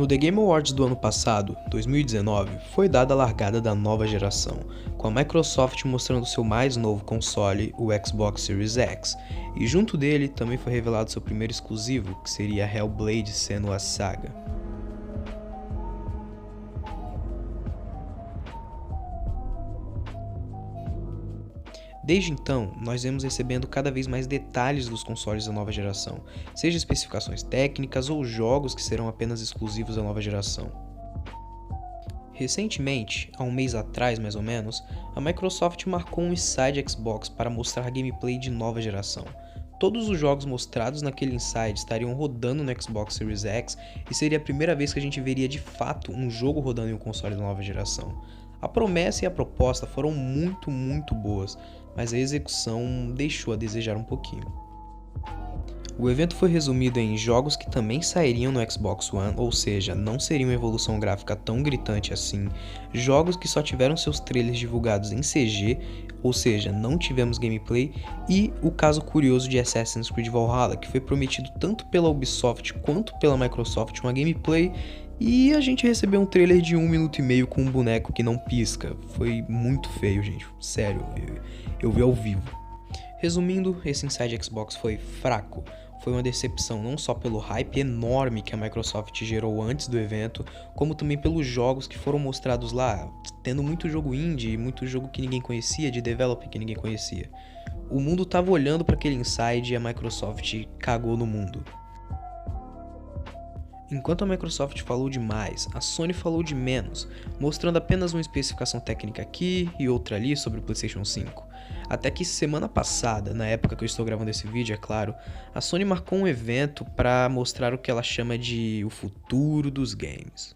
No The Game Awards do ano passado, 2019, foi dada a largada da nova geração, com a Microsoft mostrando seu mais novo console, o Xbox Series X, e junto dele também foi revelado seu primeiro exclusivo, que seria Hellblade: Senua's Saga. Desde então, nós vemos recebendo cada vez mais detalhes dos consoles da nova geração, seja especificações técnicas ou jogos que serão apenas exclusivos da nova geração. Recentemente, há um mês atrás mais ou menos, a Microsoft marcou um Inside Xbox para mostrar gameplay de nova geração. Todos os jogos mostrados naquele Inside estariam rodando no Xbox Series X e seria a primeira vez que a gente veria de fato um jogo rodando em um console da nova geração. A promessa e a proposta foram muito boas, mas a execução deixou a desejar um pouquinho. O evento foi resumido em jogos que também sairiam no Xbox One, ou seja, não seria uma evolução gráfica tão gritante assim, jogos que só tiveram seus trailers divulgados em CG, ou seja, não tivemos gameplay, e o caso curioso de Assassin's Creed Valhalla, que foi prometido tanto pela Ubisoft quanto pela Microsoft uma gameplay, e a gente recebeu um trailer de 1 minuto e meio com um boneco que não pisca. Foi muito feio, gente, sério, eu vi ao vivo. Resumindo, esse Inside Xbox foi fraco. Foi uma decepção não só pelo hype enorme que a Microsoft gerou antes do evento, como também pelos jogos que foram mostrados lá, tendo muito jogo indie, muito jogo que ninguém conhecia, de developer que ninguém conhecia. O mundo tava olhando para aquele Inside e a Microsoft cagou no mundo. Enquanto a Microsoft falou demais, a Sony falou de menos, mostrando apenas uma especificação técnica aqui e outra ali sobre o PlayStation 5. Até que semana passada, na época que eu estou gravando esse vídeo, é claro, a Sony marcou um evento para mostrar o que ela chama de o futuro dos games.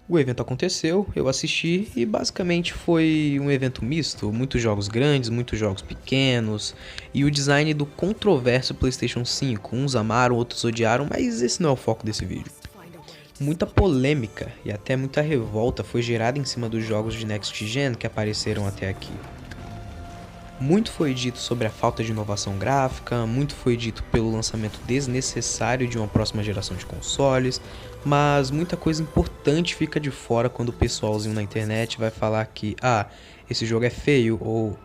O evento aconteceu, eu assisti e basicamente foi um evento misto, muitos jogos grandes, muitos jogos pequenos e o design do controverso PlayStation 5, uns amaram, outros odiaram, mas esse não é o foco desse vídeo. Muita polêmica e até muita revolta foi gerada em cima dos jogos de Next Gen que apareceram até aqui. Muito foi dito sobre a falta de inovação gráfica, muito foi dito pelo lançamento desnecessário de uma próxima geração de consoles, mas muita coisa importante fica de fora quando o pessoalzinho na internet vai falar que esse jogo é feio ou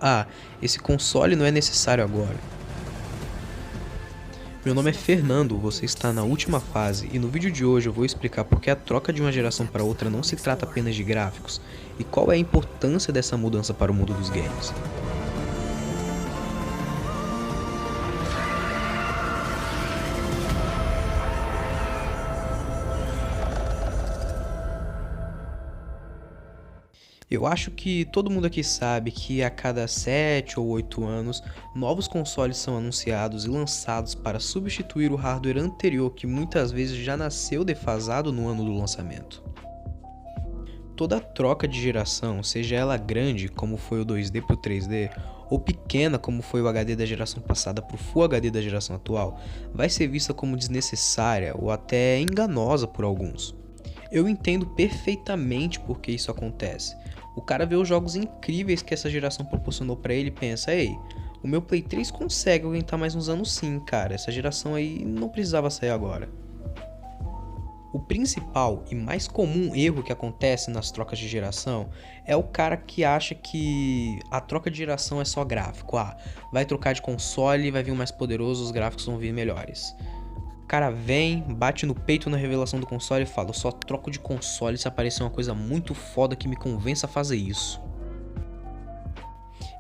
esse console não é necessário agora. Meu nome é Fernando, você está na última fase e no vídeo de hoje eu vou explicar por que a troca de uma geração para outra não se trata apenas de gráficos e qual é a importância dessa mudança para o mundo dos games. Eu acho que todo mundo aqui sabe que a cada 7 ou 8 anos, novos consoles são anunciados e lançados para substituir o hardware anterior que muitas vezes já nasceu defasado no ano do lançamento. Toda troca de geração, seja ela grande, como foi o 2D para o 3D, ou pequena, como foi o HD da geração passada para o Full HD da geração atual, vai ser vista como desnecessária ou até enganosa por alguns. Eu entendo perfeitamente por que isso acontece. O cara vê os jogos incríveis que essa geração proporcionou pra ele e pensa, ei, o meu Play 3 consegue aguentar mais uns anos sim, cara, essa geração aí não precisava sair agora. O principal e mais comum erro que acontece nas trocas de geração é o cara que acha que a troca de geração é só gráfico, vai trocar de console, vai vir um mais poderoso, os gráficos vão vir melhores. O cara vem, bate no peito na revelação do console e fala, eu só troco de console se aparecer uma coisa muito foda que me convença a fazer isso.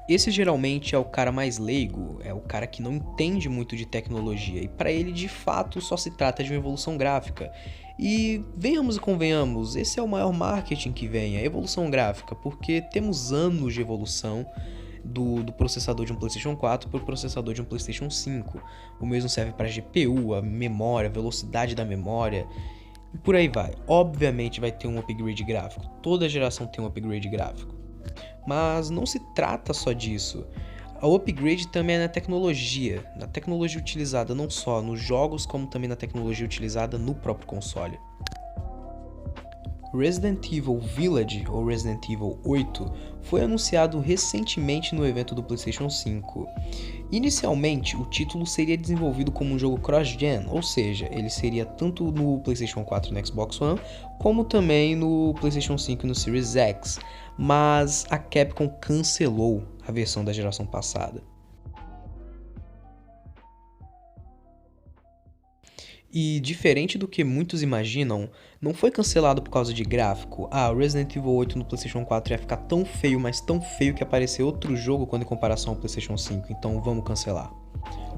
Esse geralmente é o cara mais leigo, é o cara que não entende muito de tecnologia e para ele de fato só se trata de uma evolução gráfica. E venhamos e convenhamos, esse é o maior marketing que vem, a evolução gráfica, porque temos anos de evolução do processador de um PlayStation 4 para o processador de um PlayStation 5. O mesmo serve para a GPU, a memória, a velocidade da memória e por aí vai. Obviamente vai ter um upgrade gráfico, toda geração tem um upgrade gráfico. Mas não se trata só disso. O upgrade também é na tecnologia utilizada não só nos jogos como também na tecnologia utilizada no próprio console. Resident Evil Village, ou Resident Evil 8, foi anunciado recentemente no evento do PlayStation 5. Inicialmente, o título seria desenvolvido como um jogo cross-gen, ou seja, ele seria tanto no PlayStation 4 e no Xbox One, como também no PlayStation 5 e no Series X, mas a Capcom cancelou a versão da geração passada. E diferente do que muitos imaginam, não foi cancelado por causa de gráfico. O Resident Evil 8 no PlayStation 4 ia ficar tão feio, mas tão feio que apareceu outro jogo quando em comparação ao PlayStation 5, então vamos cancelar.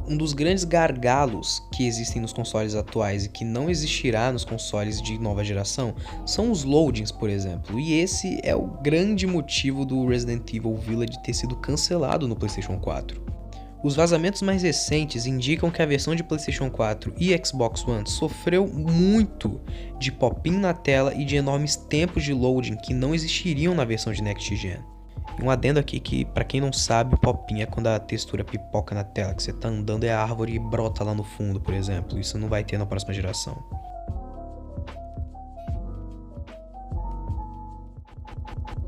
Um dos grandes gargalos que existem nos consoles atuais e que não existirá nos consoles de nova geração são os loadings, por exemplo, e esse é o grande motivo do Resident Evil Village ter sido cancelado no PlayStation 4. Os vazamentos mais recentes indicam que a versão de PlayStation 4 e Xbox One sofreu muito de pop-in na tela e de enormes tempos de loading que não existiriam na versão de Next Gen. E um adendo aqui que, pra quem não sabe, pop-in é quando a textura pipoca na tela, que você tá andando e a árvore brota lá no fundo, por exemplo. Isso não vai ter na próxima geração.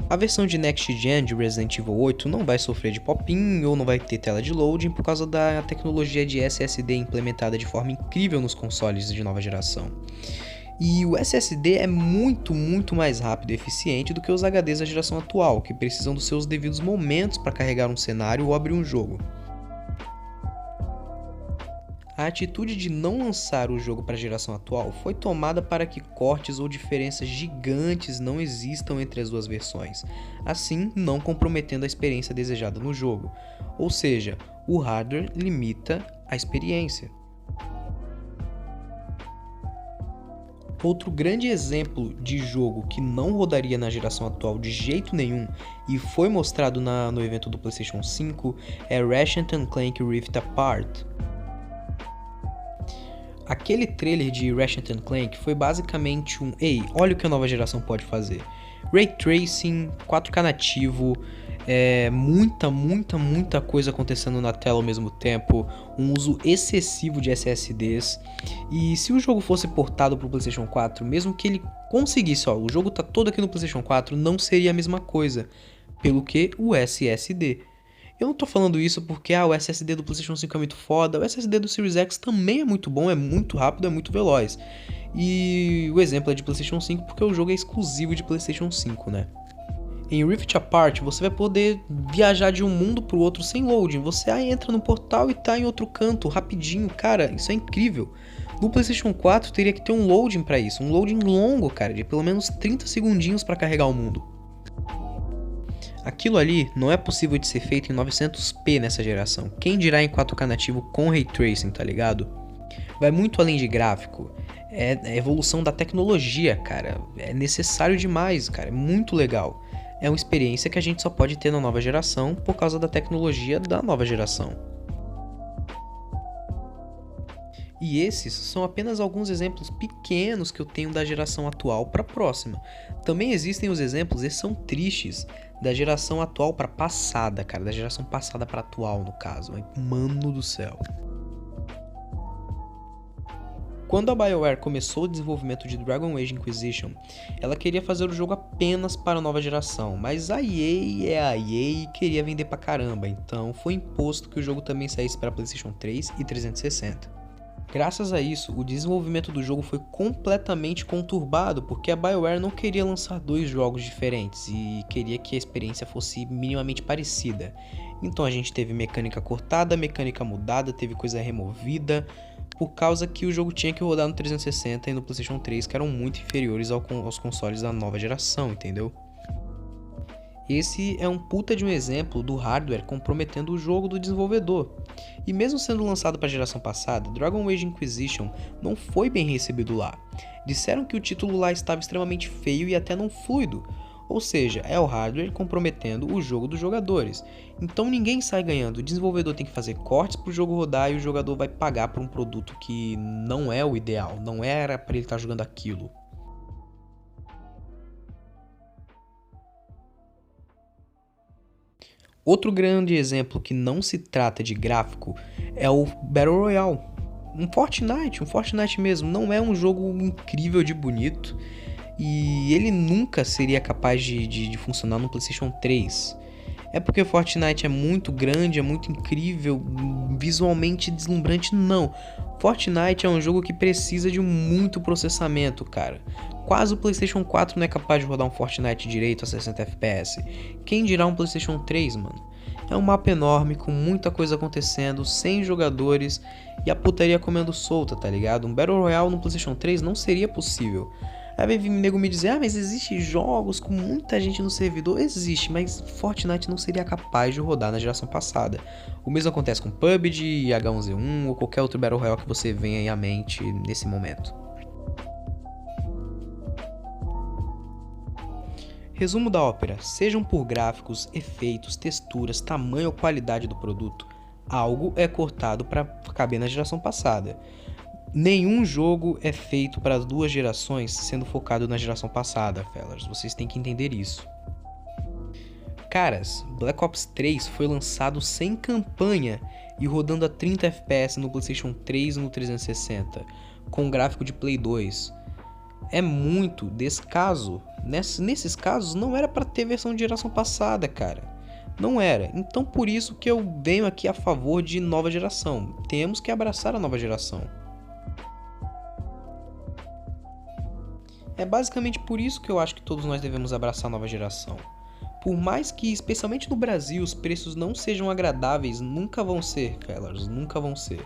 A versão de Next Gen de Resident Evil 8 não vai sofrer de pop-in ou não vai ter tela de loading por causa da tecnologia de SSD implementada de forma incrível nos consoles de nova geração. E o SSD é muito mais rápido e eficiente do que os HDs da geração atual, que precisam dos seus devidos momentos para carregar um cenário ou abrir um jogo. A atitude de não lançar o jogo para a geração atual foi tomada para que cortes ou diferenças gigantes não existam entre as duas versões, assim não comprometendo a experiência desejada no jogo, ou seja, o hardware limita a experiência. Outro grande exemplo de jogo que não rodaria na geração atual de jeito nenhum e foi mostrado no evento do PlayStation 5 é Ratchet & Clank Rift Apart. Aquele trailer de Ratchet & Clank foi basicamente "Ei, olha o que a nova geração pode fazer". Ray Tracing, 4K nativo, muita coisa acontecendo na tela ao mesmo tempo, um uso excessivo de SSDs. E se o jogo fosse portado para o PlayStation 4, mesmo que ele conseguisse, o jogo tá todo aqui no PlayStation 4, não seria a mesma coisa, pelo que o SSD. Eu não tô falando isso porque o SSD do PlayStation 5 é muito foda, o SSD do Series X também é muito bom, é muito rápido, é muito veloz. E o exemplo é de PlayStation 5 porque o jogo é exclusivo de PlayStation 5, né? Em Rift Apart, você vai poder viajar de um mundo pro outro sem loading. Você entra no portal e tá em outro canto, rapidinho. Cara, isso é incrível. No PlayStation 4 teria que ter um loading pra isso, um loading longo, cara, de pelo menos 30 segundinhos pra carregar o mundo. Aquilo ali não é possível de ser feito em 900p nessa geração, quem dirá em 4K nativo com Ray Tracing, tá ligado? Vai muito além de gráfico, é a evolução da tecnologia, cara, é necessário demais, cara, é muito legal. É uma experiência que a gente só pode ter na nova geração por causa da tecnologia da nova geração. E esses são apenas alguns exemplos pequenos que eu tenho da geração atual para a próxima. Também existem os exemplos, e são tristes, da geração atual para passada, cara, da geração passada para atual no caso. Mano do céu. Quando a BioWare começou o desenvolvimento de Dragon Age Inquisition, ela queria fazer o jogo apenas para a nova geração, mas a EA é a EA e queria vender pra caramba, então foi imposto que o jogo também saísse para PlayStation 3 e 360. Graças a isso, o desenvolvimento do jogo foi completamente conturbado, porque a BioWare não queria lançar dois jogos diferentes e queria que a experiência fosse minimamente parecida. Então a gente teve mecânica cortada, mecânica mudada, teve coisa removida, por causa que o jogo tinha que rodar no 360 e no PlayStation 3, que eram muito inferiores aos consoles da nova geração, entendeu? Esse é um puta de um exemplo do hardware comprometendo o jogo do desenvolvedor. E mesmo sendo lançado para a geração passada, Dragon Age Inquisition não foi bem recebido lá. Disseram que o título lá estava extremamente feio e até não fluido, ou seja, é o hardware comprometendo o jogo dos jogadores. Então ninguém sai ganhando, o desenvolvedor tem que fazer cortes para o jogo rodar e o jogador vai pagar por um produto que não é o ideal, não era para ele estar jogando aquilo. Outro grande exemplo que não se trata de gráfico é o Battle Royale. Um Fortnite mesmo, não é um jogo incrível de bonito e ele nunca seria capaz de funcionar no PlayStation 3. É porque Fortnite é muito grande, é muito incrível, visualmente deslumbrante? Não. Fortnite é um jogo que precisa de muito processamento, cara. Quase o PlayStation 4 não é capaz de rodar um Fortnite direito a 60 FPS. Quem dirá um PlayStation 3, mano? É um mapa enorme, com muita coisa acontecendo, 100 jogadores e a putaria comendo solta, tá ligado? Um Battle Royale no PlayStation 3 não seria possível. Aí vem nego me dizer, mas existe jogos com muita gente no servidor? Existe, mas Fortnite não seria capaz de rodar na geração passada. O mesmo acontece com PUBG, H1Z1 ou qualquer outro Battle Royale que você venha aí à mente nesse momento. Resumo da ópera, sejam por gráficos, efeitos, texturas, tamanho ou qualidade do produto, algo é cortado para caber na geração passada. Nenhum jogo é feito para as duas gerações sendo focado na geração passada, fellas. Vocês têm que entender isso. Caras, Black Ops 3 foi lançado sem campanha e rodando a 30 FPS no PlayStation 3 e no 360, com gráfico de Play 2. É muito descaso. Nesses casos não era para ter versão de geração passada, cara. Não era. Então por isso que eu venho aqui a favor de nova geração. Temos que abraçar a nova geração. É basicamente por isso que eu acho que todos nós devemos abraçar a nova geração. Por mais que, especialmente no Brasil, os preços não sejam agradáveis, nunca vão ser, fellas, nunca vão ser.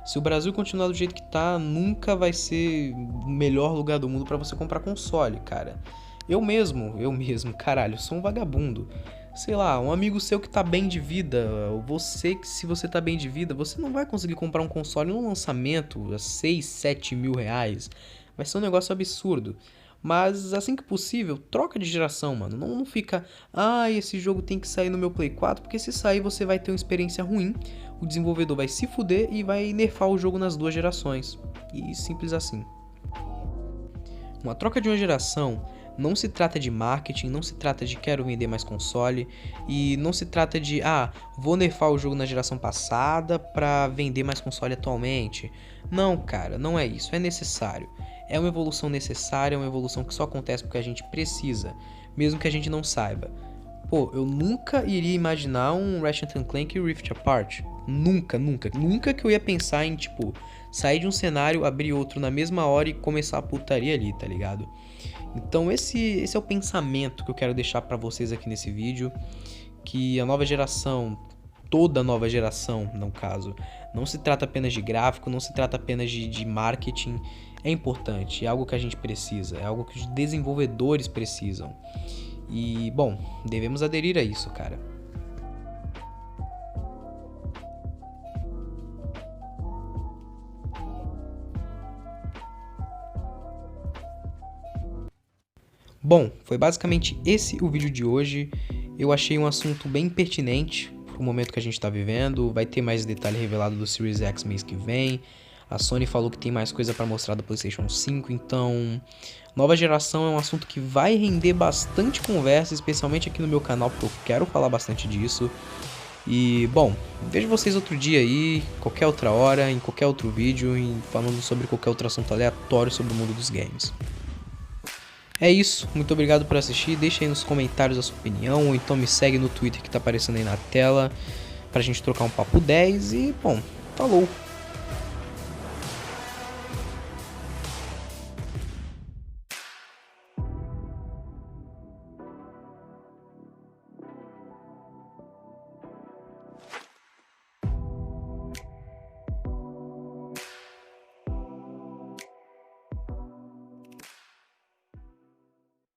Se o Brasil continuar do jeito que tá, nunca vai ser o melhor lugar do mundo pra você comprar console, cara. Eu mesmo, caralho, sou um vagabundo. Sei lá, um amigo seu que tá bem de vida, você que se você tá bem de vida, você não vai conseguir comprar um console no lançamento a 6, 7 mil reais. Vai ser um negócio absurdo. Mas assim que possível, troca de geração, mano. Não fica, esse jogo tem que sair no meu Play 4, porque se sair você vai ter uma experiência ruim, o desenvolvedor vai se fuder e vai nerfar o jogo nas duas gerações. E simples assim. Uma troca de uma geração não se trata de marketing, não se trata de quero vender mais console, e não se trata de, vou nerfar o jogo na geração passada pra vender mais console atualmente. Não, cara, não é isso, é necessário. É uma evolução necessária, é uma evolução que só acontece porque a gente precisa, mesmo que a gente não saiba. Pô, eu nunca iria imaginar um Ratchet & Clank Rift Apart. Nunca que eu ia pensar em, sair de um cenário, abrir outro na mesma hora e começar a putaria ali, tá ligado? Então esse é o pensamento que eu quero deixar pra vocês aqui nesse vídeo, que a nova geração, toda a nova geração, no caso, não se trata apenas de gráfico, não se trata apenas de marketing, é importante, é algo que a gente precisa, é algo que os desenvolvedores precisam. E, bom, devemos aderir a isso, cara. Bom, foi basicamente esse o vídeo de hoje. Eu achei um assunto bem pertinente pro momento que a gente tá vivendo. Vai ter mais detalhe revelado do Series X mês que vem. A Sony falou que tem mais coisa pra mostrar do PlayStation 5, então nova geração é um assunto que vai render bastante conversa, especialmente aqui no meu canal, porque eu quero falar bastante disso. E, bom, vejo vocês outro dia aí, qualquer outra hora, em qualquer outro vídeo, falando sobre qualquer outro assunto aleatório sobre o mundo dos games. É isso, muito obrigado por assistir, deixa aí nos comentários a sua opinião, ou então me segue no Twitter que tá aparecendo aí na tela, pra gente trocar um papo 10 e, bom, falou!